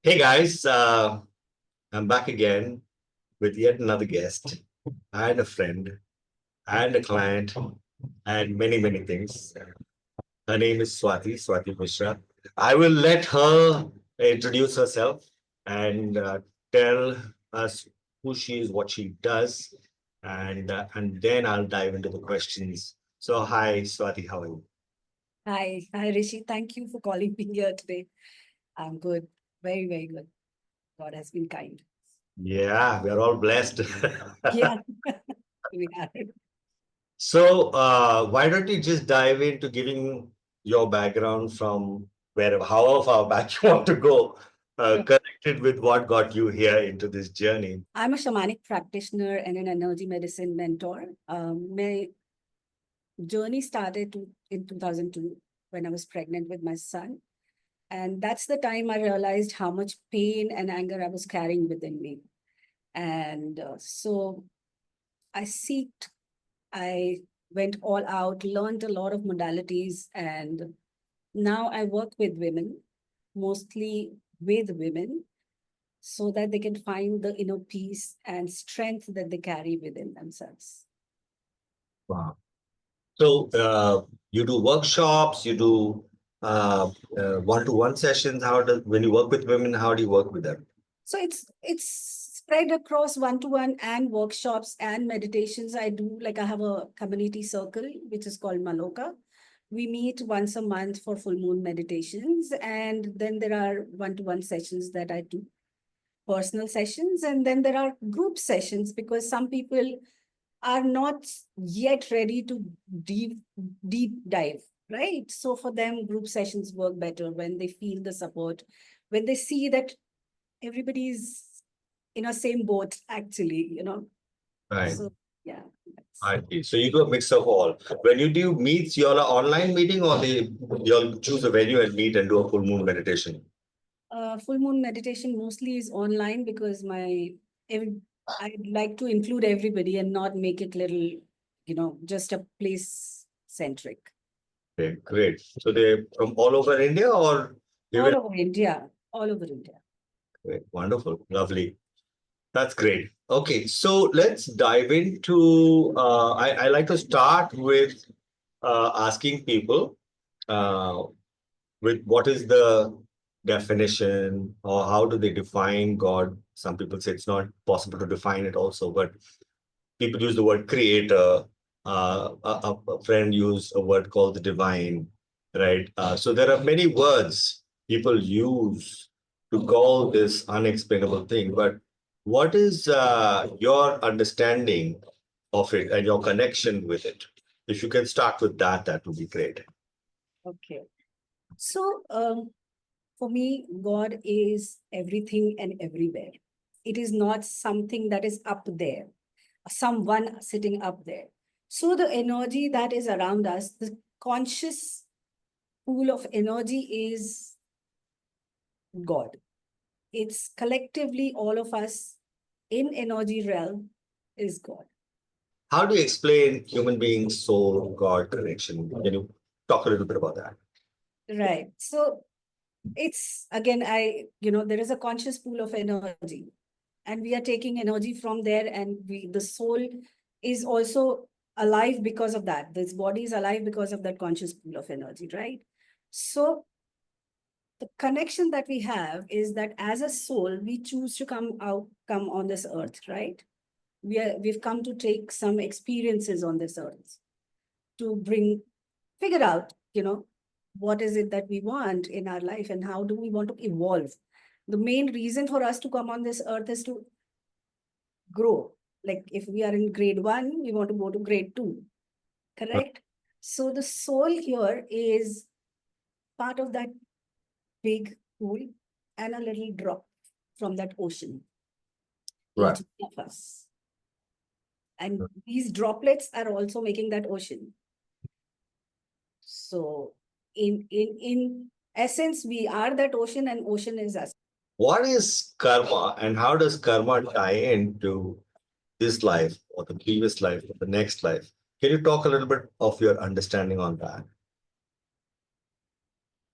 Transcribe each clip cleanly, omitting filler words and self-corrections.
Hey guys, I'm back again with yet another guest and a friend and a client and many, many things. Her name is Swati Mishra. I will let her introduce herself and tell us who she is, what she does, and then I'll dive into the questions. So, hi, Swati, how are you? Hi, Rishi. Thank you for calling me here today. I'm good. Very, very good. God has been kind. Yeah, we're all blessed. Yeah, we are. So, why don't you just dive into giving your background from wherever, however far back you want to go, Sure. connected with what got you here into this journey? I'm a shamanic practitioner and an energy medicine mentor. My journey started in 2002 when I was pregnant with my son. And that's the time I realized how much pain and anger I was carrying within me. And so I seeked, I went all out, learned a lot of modalities, and now I work with women, mostly with women, so that they can find the inner peace and strength that they carry within themselves. Wow. So, you do workshops, you do one-to-one sessions. How do when you work with women, how do you work with them? So it's spread across one-to-one and workshops and meditations. I have a community circle which is called Maloka. We meet once a month for full moon meditations, and then there are one-to-one sessions that I do, personal sessions, and then there are group sessions because some people are not yet ready to deep deep dive, right? So for them group sessions work better when they feel the support, when they see that everybody is in a same boat actually. Right. So yeah, that's I see. So you do a mix of all. When you do meets, you're an online meeting or you'll choose a venue and meet and do a full moon meditation. full moon meditation mostly is online because every, I'd like to include everybody and not make it little, just a place centric. Okay, great. So they're from all over India or even All over India, all over India. great, wonderful, lovely. That's great. Okay, so let's dive into I like to start with asking people uh, with what is the definition or how do they define God? Some people say it's not possible to define it also, but people use the word creator. A friend used a word called the divine, right? So there are many words people use to call this unexplainable thing. But what is your understanding of it and your connection with it? If you can start with that, that would be great. Okay. So for me, God is everything and everywhere. It is not something that is up there, someone sitting up there. So the energy that is around us, the conscious pool of energy is God. It's collectively all of us in energy realm is God. How do you explain human beings, soul, God connection? Can you talk a little bit about that? Right. So it's again, there is a conscious pool of energy, and we are taking energy from there, and the soul is also alive because of that. This body is alive because of that conscious pool of energy, right? So the connection that we have is that as a soul, we choose to come on this earth, right? We've come to take some experiences on this earth to figure out, what is it that we want in our life and how do we want to evolve. The main reason for us to come on this earth is to grow. Like if we are in grade 1, we want to go to grade 2, correct? So the soul here is part of that big pool and a little drop from that ocean, Right. each of us. And these droplets are also making that ocean. So in essence, we are that ocean and ocean is us. What is karma and how does karma tie into this life or the previous life or the next life? Can you talk a little bit of your understanding on that?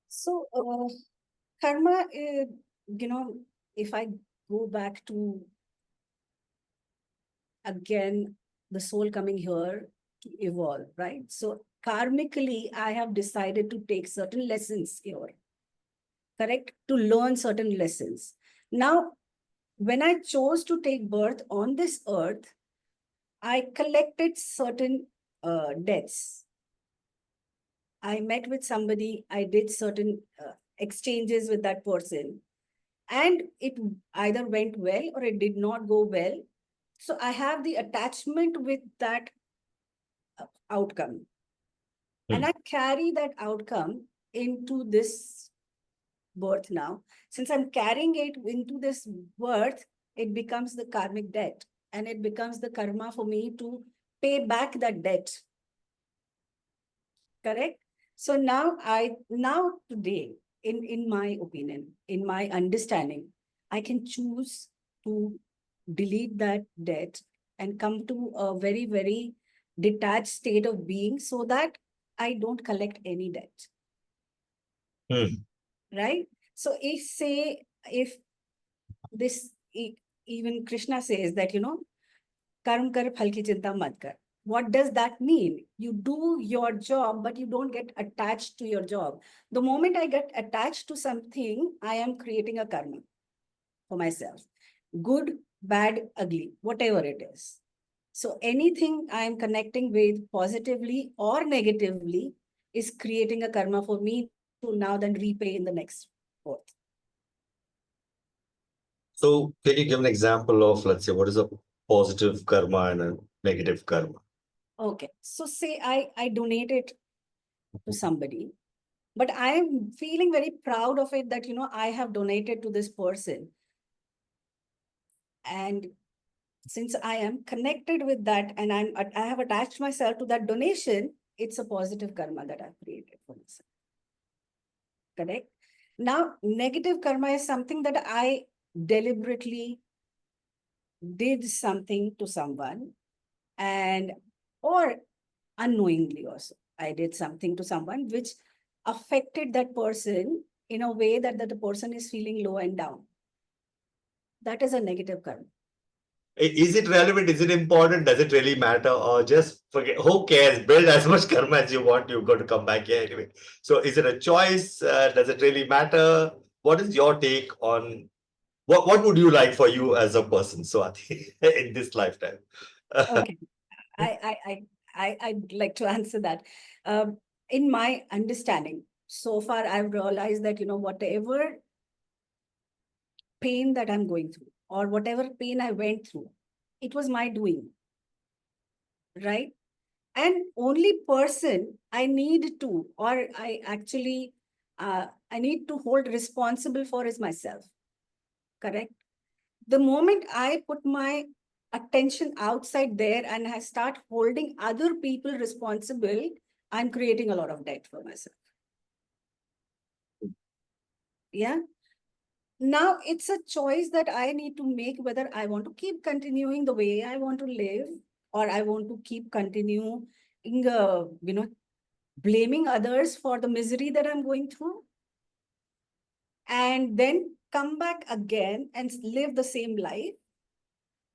So karma if I go back to, again, the soul coming here to evolve, right? So karmically, I have decided to take certain lessons here, correct? To learn certain lessons. Now, when I chose to take birth on this earth, I collected certain debts. I met with somebody, I did certain exchanges with that person, and it either went well or it did not go well. So I have the attachment with that outcome. And I carry that outcome into this birth now. Since I'm carrying it into this birth, it becomes the karmic debt, and it becomes the karma for me to pay back that debt. Correct? So now today, in my opinion, in my understanding, I can choose to delete that debt and come to a very, very detached state of being so that I don't collect any debt. Right? So if this, even Krishna says that, karm kar phal ki chinta mat kar. What does that mean? You do your job, but you don't get attached to your job. The moment I get attached to something, I am creating a karma for myself. Good, bad, ugly, whatever it is. So anything I am connecting with positively or negatively is creating a karma for me to now then repay in the next birth. So can you give an example of, let's say, what is a positive karma and a negative karma? Okay. So say I donate it to somebody, but I'm feeling very proud of it that, I have donated to this person. And since I am connected with that and I have attached myself to that donation, it's a positive karma that I've created for myself. Correct? Now, negative karma is something that I deliberately did something to someone, and or unknowingly also I did something to someone which affected that person in a way that the person is feeling low and down. That is a negative karma. Is it relevant? Is it important? Does it really matter? Or just forget? Who cares? Build as much karma as you want. You've got to come back here anyway. So is it a choice? Does it really matter? What is your take on what would you like for you as a person, Swati, in this lifetime? Okay. I'd like to answer that. In my understanding, so far I've realized that, whatever pain that I'm going through or whatever pain I went through, it was my doing, right? And only person I need to, or I need to hold responsible for is myself. Correct? The moment I put my attention outside there and I start holding other people responsible, I'm creating a lot of debt for myself. Yeah. Now it's a choice that I need to make whether I want to keep continuing the way I want to live, or I want to keep continuing, blaming others for the misery that I'm going through, and then come back again and live the same life.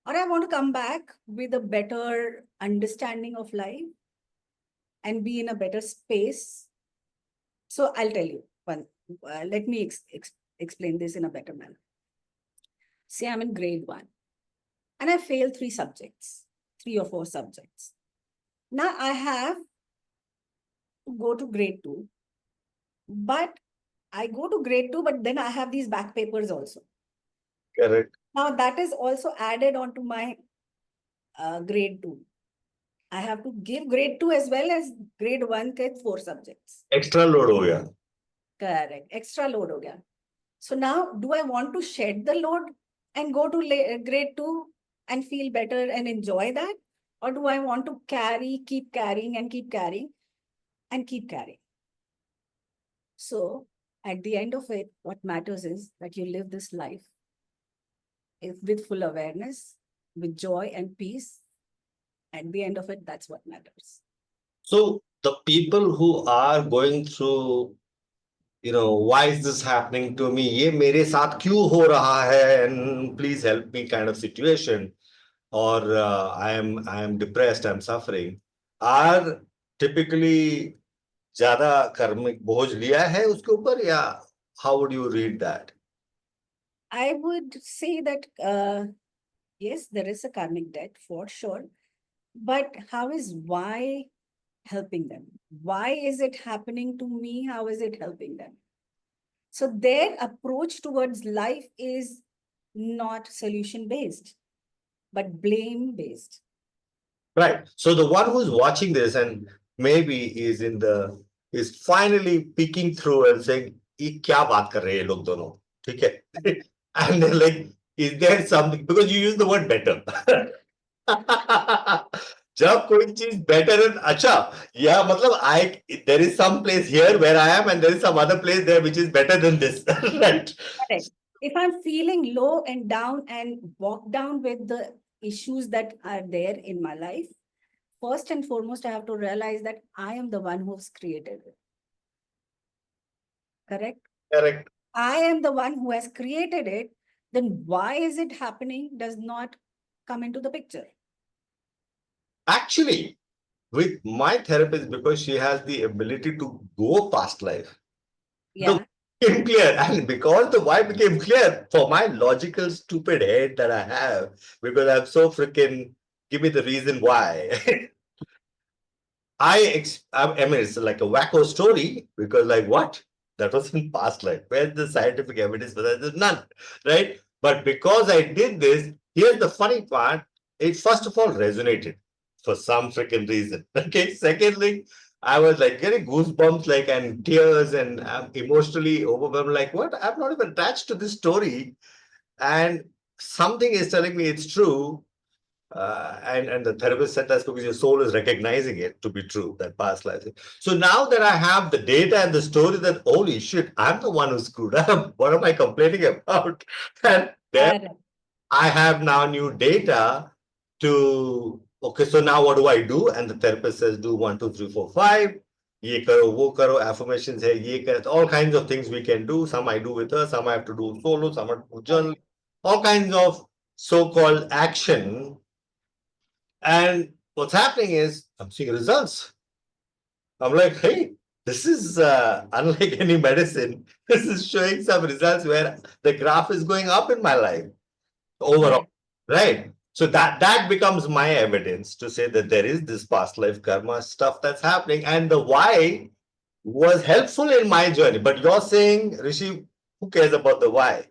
Or I want to come back with a better understanding of life and be in a better space. So I'll tell you one. Let me explain this in a better manner. Say I'm in grade 1 and I failed 3 or 4 subjects. Now I have to go to grade 2, but I go to grade 2, but then I have these back papers also. Correct. Now that is also added onto my grade 2. I have to give grade 2 as well as grade 1 ke 4 subjects. Extra load ho gaya. Correct. Extra load ho gaya. So now, do I want to shed the load and go to grade 2 and feel better and enjoy that? Or do I want to keep carrying and keep carrying and keep carrying? So at the end of it, what matters is that you live this life with full awareness, with joy and peace. At the end of it, that's what matters. So the people who are going through why is this happening to me? ये मेरे साथ क्यों हो रहा है? And please help me kind of situation. Or I am depressed, I'm suffering. Are typically ज्यादा कर्मिक बोझ लिया है उसके ऊपर, या how would you read that? I would say that, yes, there is a karmic debt for sure. But how is why helping them? Why is it happening to me? How is it helping them? So their approach towards life is not solution based, but blame based. Right. So the one who's watching this and maybe is finally peeking through and saying, ये क्या बात कर रहे हैं ये लोग दोनों? ठीक है? And they're like, is there something? Because you use the word better. जब कोई चीज better and अच्छा, या मतलब there is some place here where I am and there is some other place there which is better than this. Right. Correct. If I'm feeling low and down and walk down with the issues that are there in my life, first and foremost, I have to realize that I am the one who's created it. Correct? Correct. I am the one who has created it. Then why is it happening does not come into the picture. Actually, with my therapist, because she has the ability to go past life, the Yeah. why became clear. And because the why became clear for my logical, stupid head that I have, because I'm so freaking, give me the reason why. I mean, it's like a wacko story because, like, what? That was in past life. Where's the scientific evidence for that? There's none, right? But because I did this, here's the funny part. It first of all resonated for some freaking reason. Okay. Secondly, I was like getting goosebumps, like, and tears, and I'm emotionally overwhelmed. Like, what? I'm not even attached to this story, and something is telling me it's true. And the therapist said that's because your soul is recognizing it to be true, that past life. So now that I have the data and the story that, holy shit, I'm the one who screwed up. What am I complaining about? And then Correct. I have now new data to, okay, so now what do I do? And the therapist says, do 1, 2, 3, 4, 5. Ye karo, wo karo, affirmations hai, ye karo, all kinds of things we can do. Some I do with her, some I have to do solo, some I have to journal, all kinds of so-called action. And what's happening is I'm seeing results. I'm like, hey, this is unlike any medicine. This is showing some results where the graph is going up in my life overall, right? So that becomes my evidence to say that there is this past life karma stuff that's happening, and the why was helpful in my journey. But you're saying, Rishi, who cares about the why?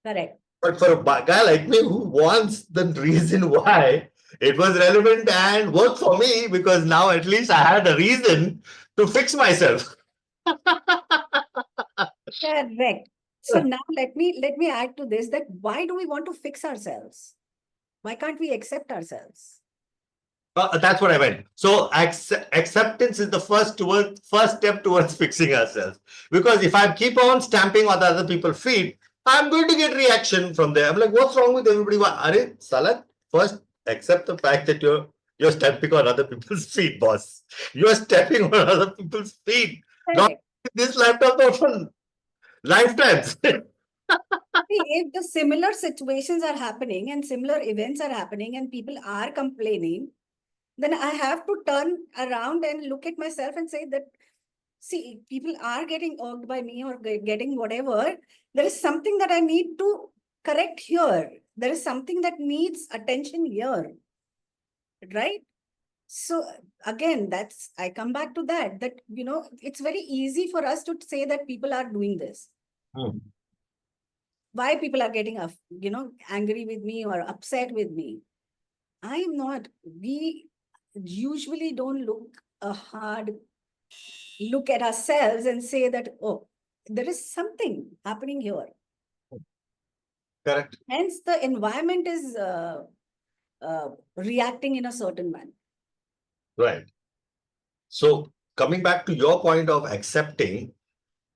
Correct. But for a guy like me who wants the reason why, it was relevant and worked for me because now at least I had a reason to fix myself. Correct. So now let me add to this, that why do we want to fix ourselves? Why can't we accept ourselves? That's what I meant. So acceptance is the first step towards fixing ourselves. Because if I keep on stamping on the other people's feet, I'm going to get reaction from there. I'm like, what's wrong with everybody? Are Salat, first accept the fact that you're stepping on other people's feet, boss. You're stepping on other people's feet. Not Correct. this laptop, not for lifetimes. See, if the similar situations are happening and similar events are happening and people are complaining, then I have to turn around and look at myself and say that, see, people are getting irked by me or getting whatever. There is something that I need to correct here. There is something that needs attention here. Right? So again, I come back to that, it's very easy for us to say that people are doing this. Why people are getting, angry with me or upset with me. I'm not. We usually don't look a hard look at ourselves and say that, oh, there is something happening here. Correct. Hence, the environment is reacting in a certain manner. Right. So coming back to your point of accepting,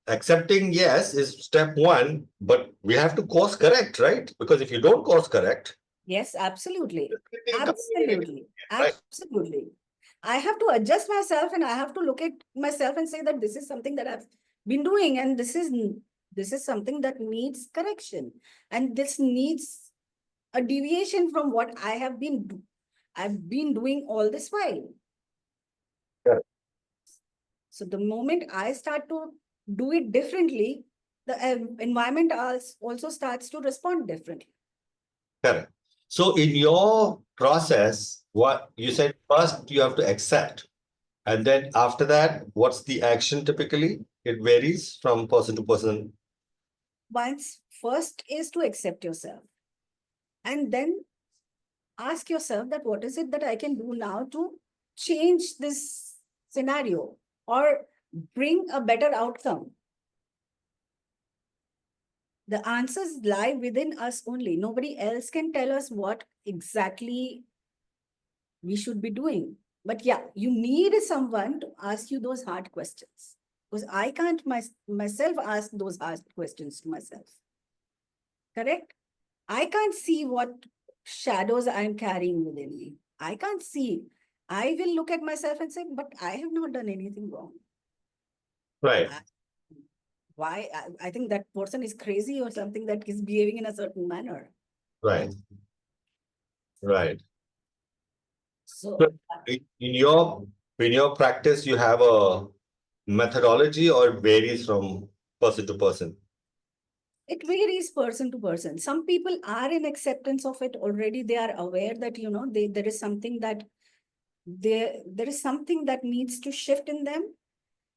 yes, is step one, but we have to course correct, right? Because if you don't course correct, Yes, absolutely. everything comes in, Absolutely. right? Absolutely. I have to adjust myself and I have to look at myself and say that this is something that I've been doing, and this is something that needs correction, and this needs a deviation from what I've been doing all this while. Correct. So the moment I start to do it differently, the environment also starts to respond differently. Correct. So in your process, what you said first you have to accept. And then after that, what's the action typically? It varies from person to person. Once first is to accept yourself, and then ask yourself that what is it that I can do now to change this scenario or bring a better outcome. The answers lie within us only. Nobody else can tell us what exactly we should be doing. But yeah, you need someone to ask you those hard questions, because I can't myself ask those hard questions to myself. Correct? I can't see what shadows I'm carrying within me. I can't see. I will look at myself and say, but I have not done anything wrong. Right. Why? I think that person is crazy or something, that is behaving in a certain manner. Right. Right. So So in your practice, you have a methodology or it varies from person to person? it varies person to person. Some people are in acceptance of it already. They are aware that, there is something that there is something that needs to shift in them.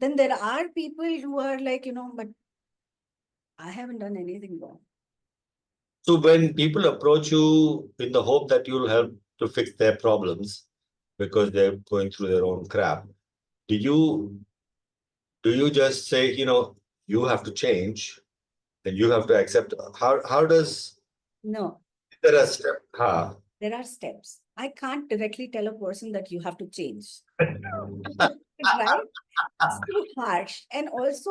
Then there are people who are like, but I haven't done anything wrong. So when people approach you in the hope that you'll help to fix their problems because they're going through their own crap, do you just say, you have to change and you have to accept? How does No, there a step? Huh? there are steps. I can't directly tell a person that you have to change. Right? It's too harsh. And also,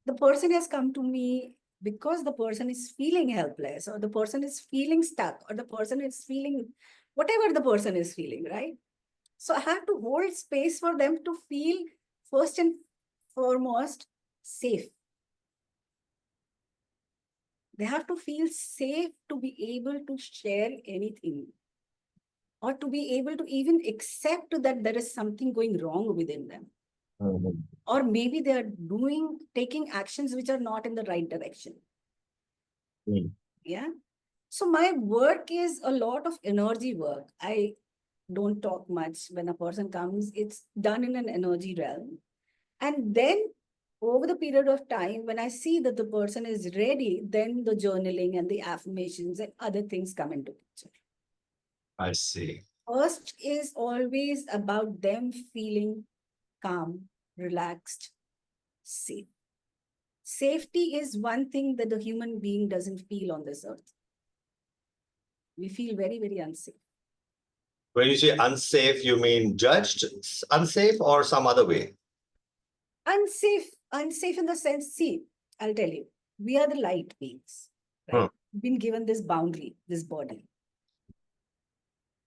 the person has come to me because the person is feeling helpless, or the person is feeling stuck, or the person is feeling whatever the person is feeling, right? So I have to hold space for them to feel, first and foremost, safe. They have to feel safe to be able to share anything, or to be able to even accept that there is something going wrong within them. Mhm. Or maybe they are taking actions which are not in the right direction. Mm. Yeah. So my work is a lot of energy work. I don't talk much when a person comes. It's done in an energy realm. And then over the period of time, when I see that the person is ready, then the journaling and the affirmations and other things come into picture. I see. First is always about them feeling calm, relaxed, safe. Safety is one thing that the human being doesn't feel on this earth. We feel very, very unsafe. When you say unsafe, you mean judged unsafe or some other way? Unsafe in the sense, see, I'll tell you, we are the light beings, Hmm. right? Been given this boundary, this body.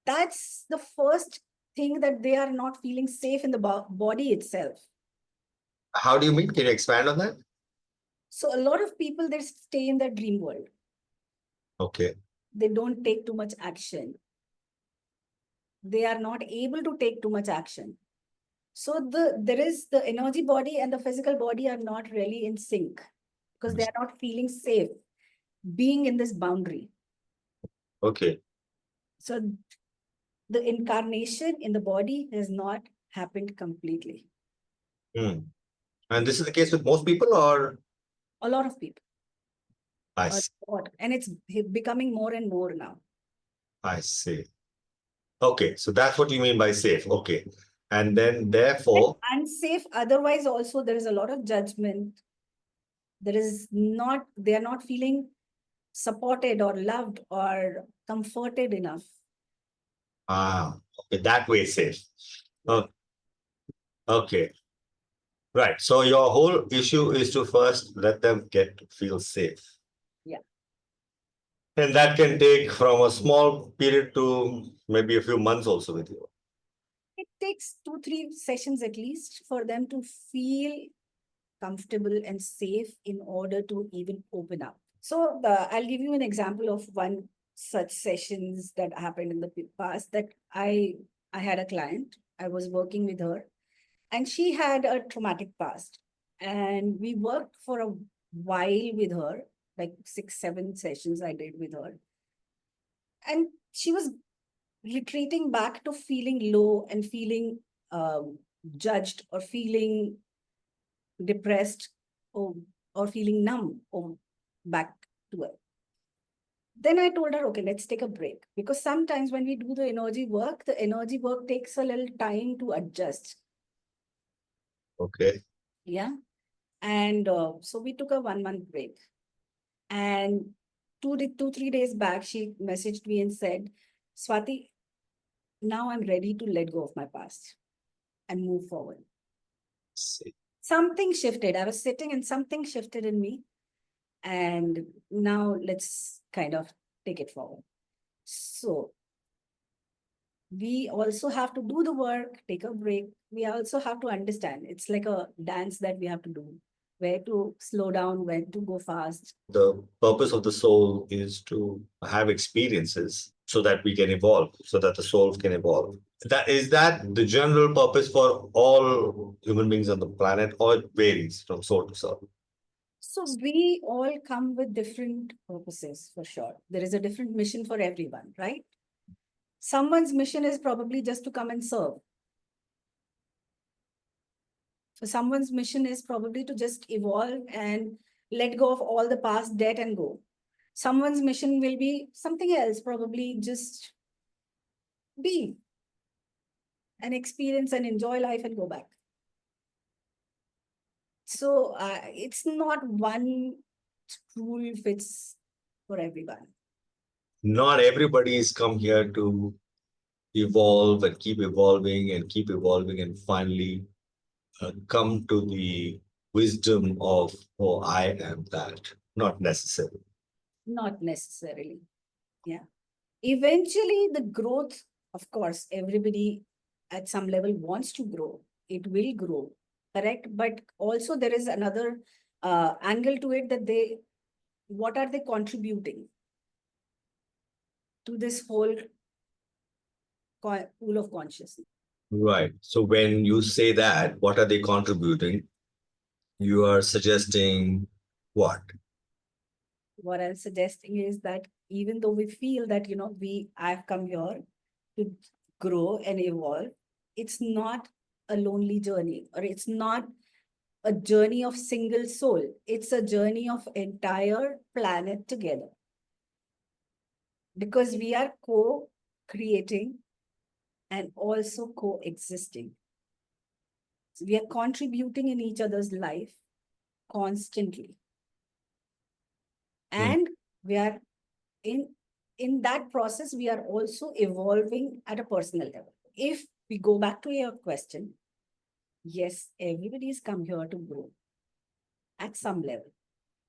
That's the first thing, that they are not feeling safe in the body itself. How do you mean? Can you expand on that? So a lot of people, they stay in their dream world. Okay. They don't take too much action. They are not able to take too much action. So there is the energy body and the physical body are not really in sync, because they are not feeling safe being in this boundary. Okay. So the incarnation in the body has not happened completely. Hmm. And this is the case with most people, or A lot of people. I A see. lot. And it's becoming more and more now. I see. Okay, so that's what you mean by safe. Okay. And then And therefore, unsafe, otherwise also there is a lot of judgment. They are not feeling supported or loved or comforted enough. okay, that way safe. Oh, okay. Right. So your whole issue is to first let them get to feel safe. Yeah. And that can take from a small period to maybe a few months also with you. It takes 2-3 sessions at least for them to feel comfortable and safe in order to even open up. So I'll give you an example of one such sessions that happened in the past that I had a client. I was working with her and she had a traumatic past. And we worked for a while with her, like 6, 7 sessions I did with her. And she was retreating back to feeling low and feeling judged or feeling depressed or feeling numb or back to it. Then I told her, okay, let's take a break. Because sometimes when we do the energy work takes a little time to adjust. Okay. Yeah. And so we took a 1 month break. And 3 days back, she messaged me and said, Swati, now I'm ready to let go of my past and move forward. See. Something shifted. I was sitting and something shifted in me. And now let's kind of take it forward. So we also have to do the work, take a break. We also have to understand it's like a dance that we have to do, where to slow down, when to go fast. The purpose of the soul is to have experiences so that we can evolve, so that the soul can evolve. That the general purpose for all human beings on the planet, or it varies from soul to soul? So we all come with different purposes for sure. There is a different mission for everyone, right? Someone's mission is probably just to come and serve. So someone's mission is probably to just evolve and let go of all the past debt and go. Someone's mission will be something else, probably just be and experience and enjoy life and go back. So it's not one rule fits for everyone. Not everybody is come here to evolve and keep evolving and keep evolving and finally come to the wisdom of, oh, I am that. Not necessarily. Not necessarily. Yeah. Eventually, the growth, of course, everybody at some level wants to grow. It will grow, correct? But also there is another angle to it that what are they contributing to this whole pool of consciousness? Right. So when you say that, what are they contributing? You are suggesting what? What I'm suggesting is that even though we feel that, I've come here to grow and evolve, it's not a lonely journey, or it's not a journey of single soul. It's a journey of entire planet together. Because we are co-creating and also coexisting. So we are contributing in each other's life constantly. And we are in that process, we are also evolving at a personal level. If we go back to your question, yes, everybody has come here to grow at some level,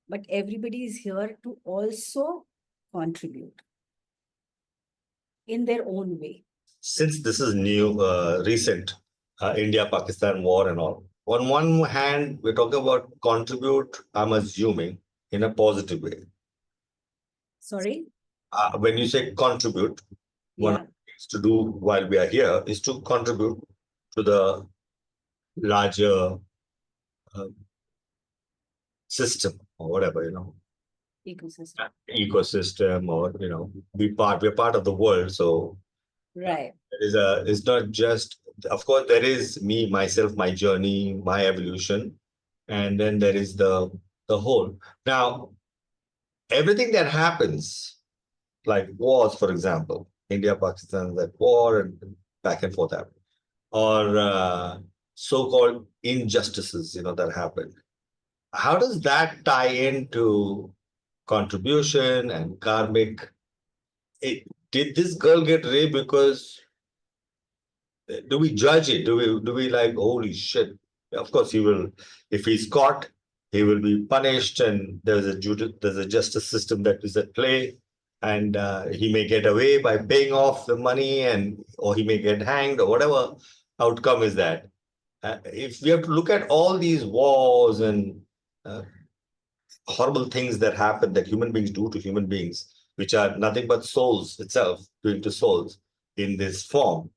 but everybody is here to also contribute in their own way. Since this is new, recent, India-Pakistan war and all, on one hand, we're talking about contribute, I'm assuming, in a positive way. Sorry? When you say contribute, one of Yeah. the things to do while we are here is to contribute to the larger system or whatever, ecosystem, or we're part of the world. So Right. it's not just, of course, there is me, myself, my journey, my evolution, and then there is the whole. Now, everything that happens, like wars, for example, India, Pakistan, that war and back and forth happen, or so-called injustices, that happen. How does that tie into contribution and karmic? Did this girl get raped because, do we judge it? Do we like, holy shit? Of course he will. If he's caught, he will be punished, and there's a justice system that is at play, and he may get away by paying off the money, or he may get hanged, or whatever outcome is that. If we have to look at all these wars and uh, horrible things that happen that human beings do to human beings, which are nothing but souls itself doing to souls in this form.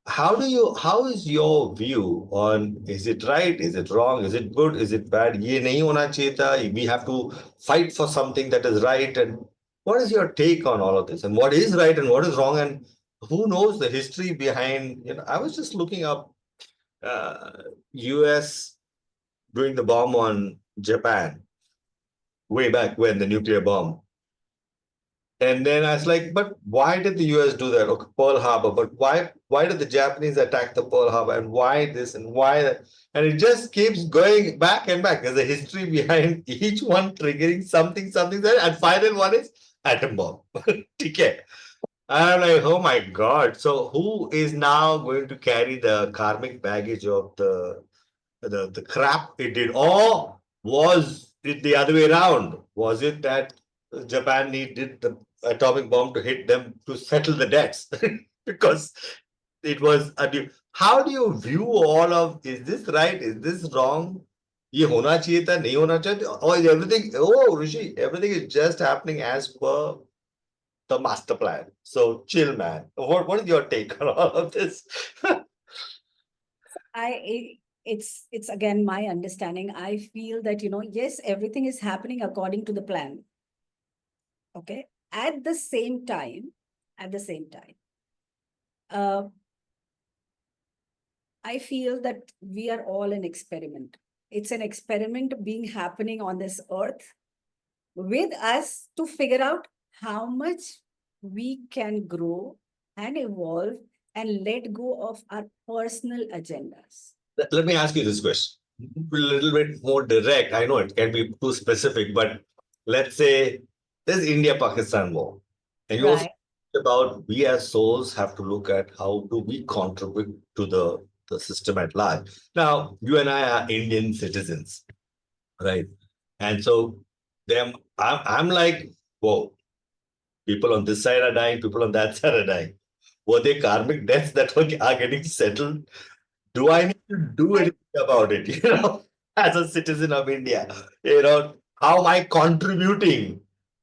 How is your view on, is it right? Is it wrong? Is it good? Is it bad? Ye nahi hona chahiye tha. We have to fight for something that is right. And what is your take on all of this? And what is right and what is wrong? And who knows the history behind, I was just looking up uh, US doing the bomb on Japan way back when, the nuclear bomb. And then I was like, but why did the US do that? Okay, Pearl Harbor, but why did the Japanese attack the Pearl Harbor, and why this and why that? And it just keeps going back and back. There's a history behind each one triggering something there. And final one is atom bomb. Okay. I'm like, oh my God. So who is now going to carry the karmic baggage of the crap it did? Or was it the other way around? Was it that Japan needed the atomic bomb to hit them to settle the debts? Because it was a new. How do you view all of, is this right? Is this wrong? ये होना चाहिए था, नहीं होना चाहिए, or is everything, oh Rishi, everything is just happening as per the master plan. So chill, man. What is your take on all of this? It's again my understanding. I feel that, yes, everything is happening according to the plan. Okay. At the same time, uh, I feel that we are all an experiment. It's an experiment being happening on this earth with us to figure out how much we can grow and evolve and let go of our personal agendas. Let me ask you this question. A little bit more direct. I know it can be too specific, but let's say there's India-Pakistan war. And you also Right. talked about, we as souls have to look at how do we contribute to the system at large. Now, you and I are Indian citizens, right? And so I'm like, whoa, people on this side are dying, people on that side are dying. Were they karmic deaths that are getting settled? Do I need to do anything about it? As a citizen of India, how am I contributing?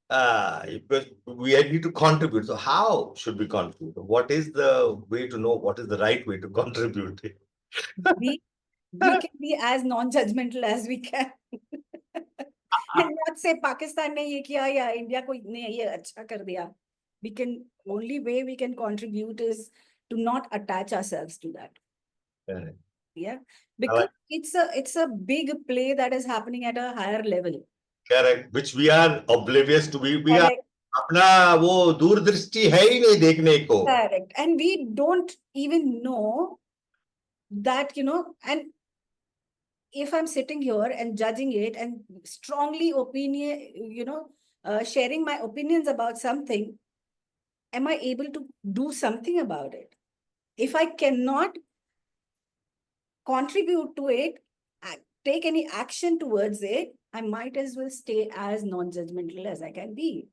Because we need to contribute. So how should we contribute? What is the way to know what is the right way to contribute? we we can be as non-judgmental as we can. And not say Pakistan ने ये किया या India को ने ये अच्छा कर दिया. We can, only way we can contribute is to not attach ourselves to that. Correct. Yeah, because it's a big play that is happening at a higher level. Correct. Which we are oblivious to. We are Correct. अपना वो दूरदृष्टि है ही नहीं देखने को. Correct. And we don't even know that, and if I'm sitting here and judging it and strongly sharing my opinions about something, am I able to do something about it? If I cannot contribute to it, take any action towards it, I might as well stay as non-judgmental as I can be.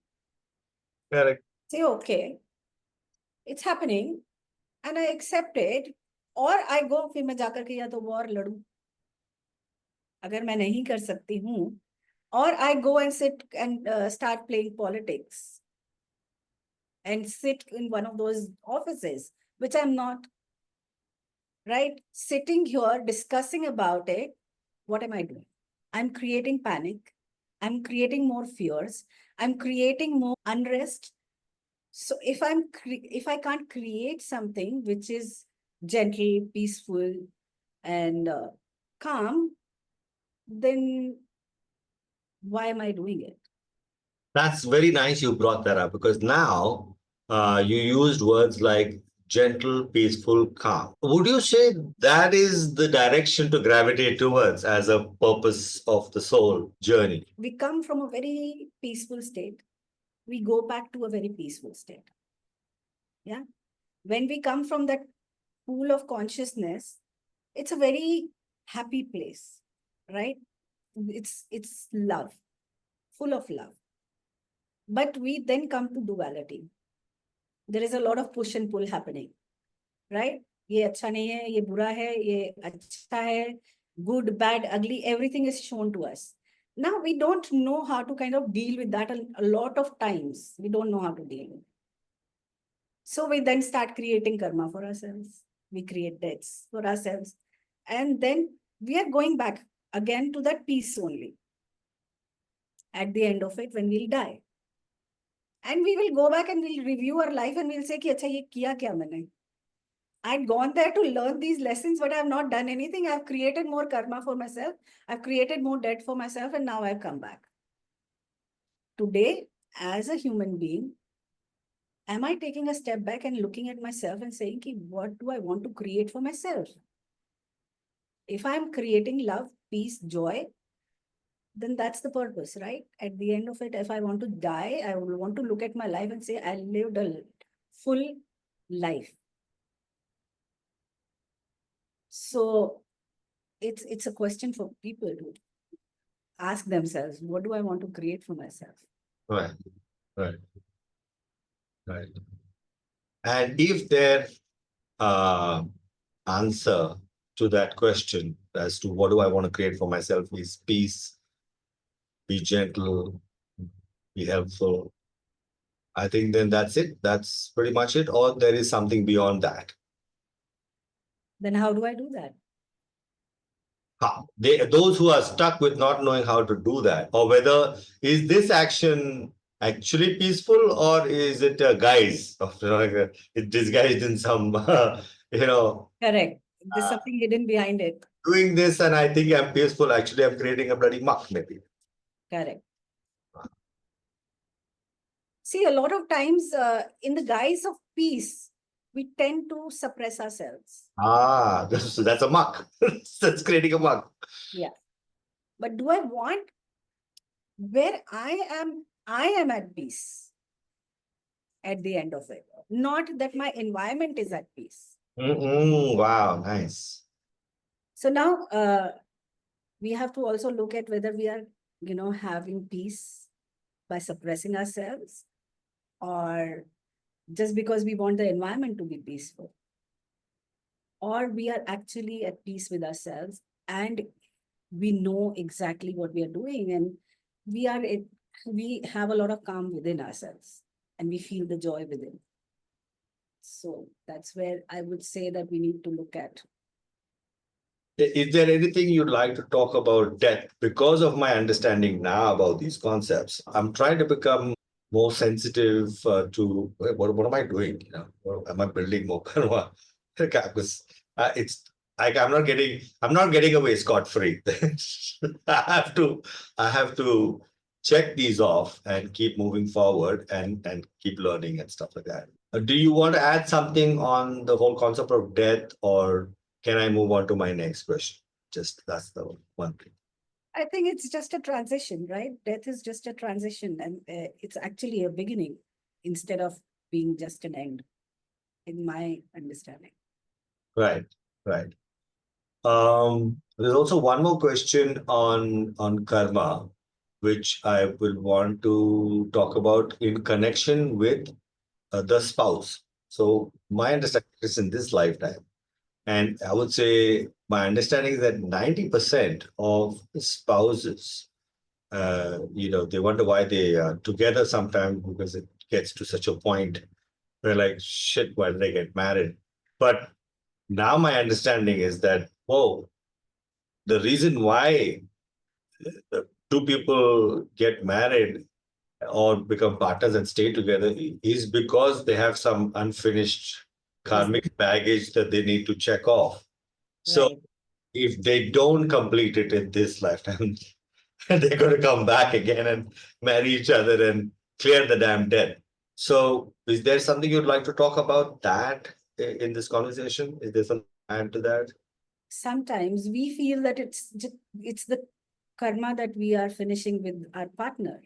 Correct. Say, okay, it's happening and I accept it, or I go, फिर मैं जाकर के या तो war लड़ूं, अगर मैं नहीं कर सकती हूँ, or I go and sit and start playing politics and sit in one of those offices, which I'm not. Right? Sitting here discussing about it, what am I doing? I'm creating panic. I'm creating more fears. I'm creating more unrest. So if I can't create something which is gentle, peaceful, and calm, then why am I doing it? That's very nice you brought that up, because now you used words like gentle, peaceful, calm. Would you say that is the direction to gravitate towards as a purpose of the soul journey? We come from a very peaceful state. We go back to a very peaceful state. Yeah. When we come from that pool of consciousness, it's a very happy place, right? It's love, full of love. But we then come to duality. There is a lot of push and pull happening, right? ये अच्छा नहीं है, ये बुरा है, ये अच्छा है, good, bad, ugly, everything is shown to us. Now we don't know how to kind of deal with that a lot of times. We don't know how to deal with it. So we then start creating karma for ourselves. We create debts for ourselves. And then we are going back again to that peace only at the end of it when we'll die. And we will go back and we'll review our life and we'll say, ki, Acha, ye kiya kya maine? I'd gone there to learn these lessons, but I've not done anything. I've created more karma for myself. I've created more debt for myself, and now I've come back. Today, as a human being, am I taking a step back and looking at myself and saying, what do I want to create for myself? If I'm creating love, peace, joy, then that's the purpose, right? At the end of it, if I want to die, I will want to look at my life and say, I lived a full life. So it's a question for people to ask themselves, what do I want to create for myself? Right, right, right. And if their answer to that question as to what do I want to create for myself is peace, be gentle, be helpful, I think then that's it. That's pretty much it. Or there is something beyond that. Then how do I do that? Those who are stuck with not knowing how to do that, or whether is this action actually peaceful or is it a guise of it disguised in some Correct. There's something hidden behind it. doing this and I think I'm peaceful, actually I'm creating a bloody muck maybe. Correct. See, a lot of times in the guise of peace, we tend to suppress ourselves. That's a muck. That's creating a muck. Yeah. But do I want where I am at peace at the end of it? Not that my environment is at peace. Wow, nice. So now we have to also look at whether we are, having peace by suppressing ourselves, or just because we want the environment to be peaceful, or we are actually at peace with ourselves and we know exactly what we are doing, and we have a lot of calm within ourselves and we feel the joy within. So that's where I would say that we need to look at. Is there anything you'd like to talk about death? Because of my understanding now about these concepts, I'm trying to become more sensitive to what am I doing? Am I building more karma? Because it's like I'm not getting away scot-free. I have to check these off and keep moving forward and keep learning and stuff like that. Do you want to add something on the whole concept of death, or can I move on to my next question? Just that's the one thing. I think it's just a transition, right? Death is just a transition, and it's actually a beginning instead of being just an end, in my understanding. Right, right. There's also one more question on karma, which I will want to talk about in connection with the spouse. So my understanding is in this lifetime, and I would say my understanding is that 90% of spouses, they wonder why they are together sometimes, because it gets to such a point where like, shit, why did they get married? But now my understanding is that, whoa, the reason why the two people get married or become partners and stay together is because they have some unfinished karmic baggage that they need to check off. So Right. if they don't complete it in this lifetime, they're going to come back again and marry each other and clear the damn debt. So is there something you'd like to talk about that in this conversation? Is there something to add to that? Sometimes we feel that it's the karma that we are finishing with our partner.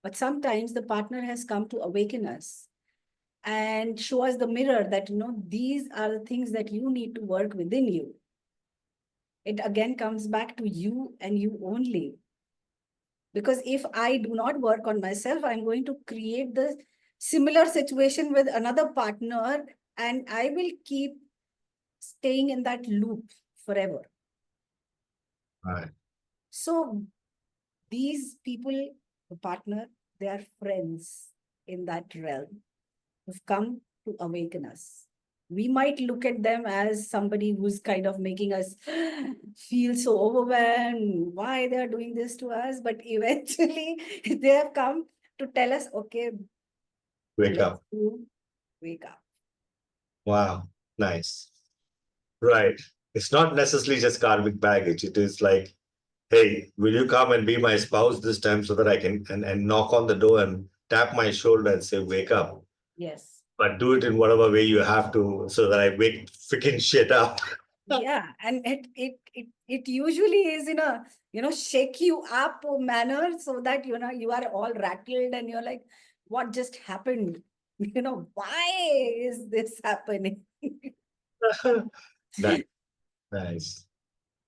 But sometimes the partner has come to awaken us and show us the mirror that, these are the things that you need to work within you. It again comes back to you and you only. Because if I do not work on myself, I'm going to create the similar situation with another partner, and I will keep staying in that loop forever. Right. So these people, the partner, they are friends in that realm who've come to awaken us. We might look at them as somebody who's kind of making us feel so overwhelmed, why they're doing this to us, but eventually they have come to tell us, okay, Wake let's up. wake up. Wow. Nice. Right. It's not necessarily just karmic baggage. It is like, hey, will you come and be my spouse this time so that I can and knock on the door and tap my shoulder and say, wake up. Yes. But do it in whatever way you have to so that I wake freaking shit up. Yeah, and it usually is in a shake you up manner so that you are all rattled and you're like, what just happened? Why is this happening? Nice. Nice.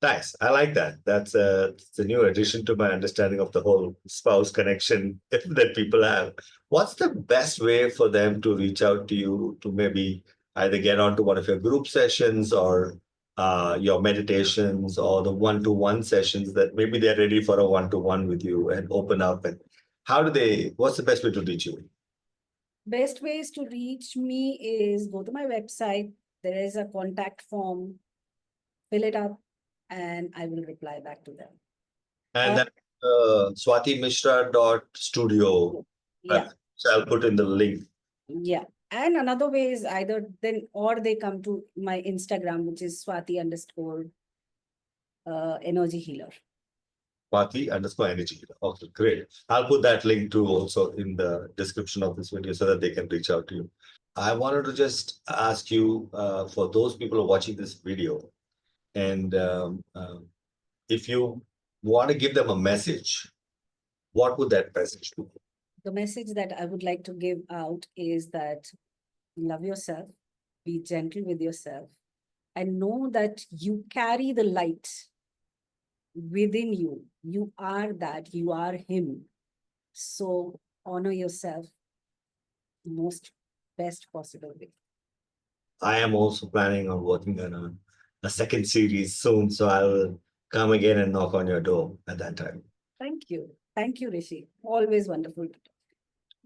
Nice. I like that. That's it's a new addition to my understanding of the whole spouse connection that people have. What's the best way for them to reach out to you to maybe either get onto one of your group sessions or your meditations or the one-to-one sessions that maybe they're ready for a one-to-one with you and open up and what's the best way to reach you? Best ways to reach me is go to my website. There is a contact form. Fill it up, and I will reply back to them. And that Swati Mishra studio. Yeah. So I'll put in the link. Yeah. And another way is either then or they come to my Instagram, which is Swati _ energy healer. Swati_energy. Okay, great. I'll put that link too also in the description of this video so that they can reach out to you. I wanted to just ask you for those people who are watching this video, and if you want to give them a message, what would that message be? The message that I would like to give out is that love yourself, be gentle with yourself, and know that you carry the light within you. You are that, you are him. So honor yourself the most best possible way. I am also planning on working on a second series soon, so I will come again and knock on your door at that time. Thank you. Thank you, Rishi. Always wonderful to talk.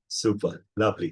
Super. Lovely.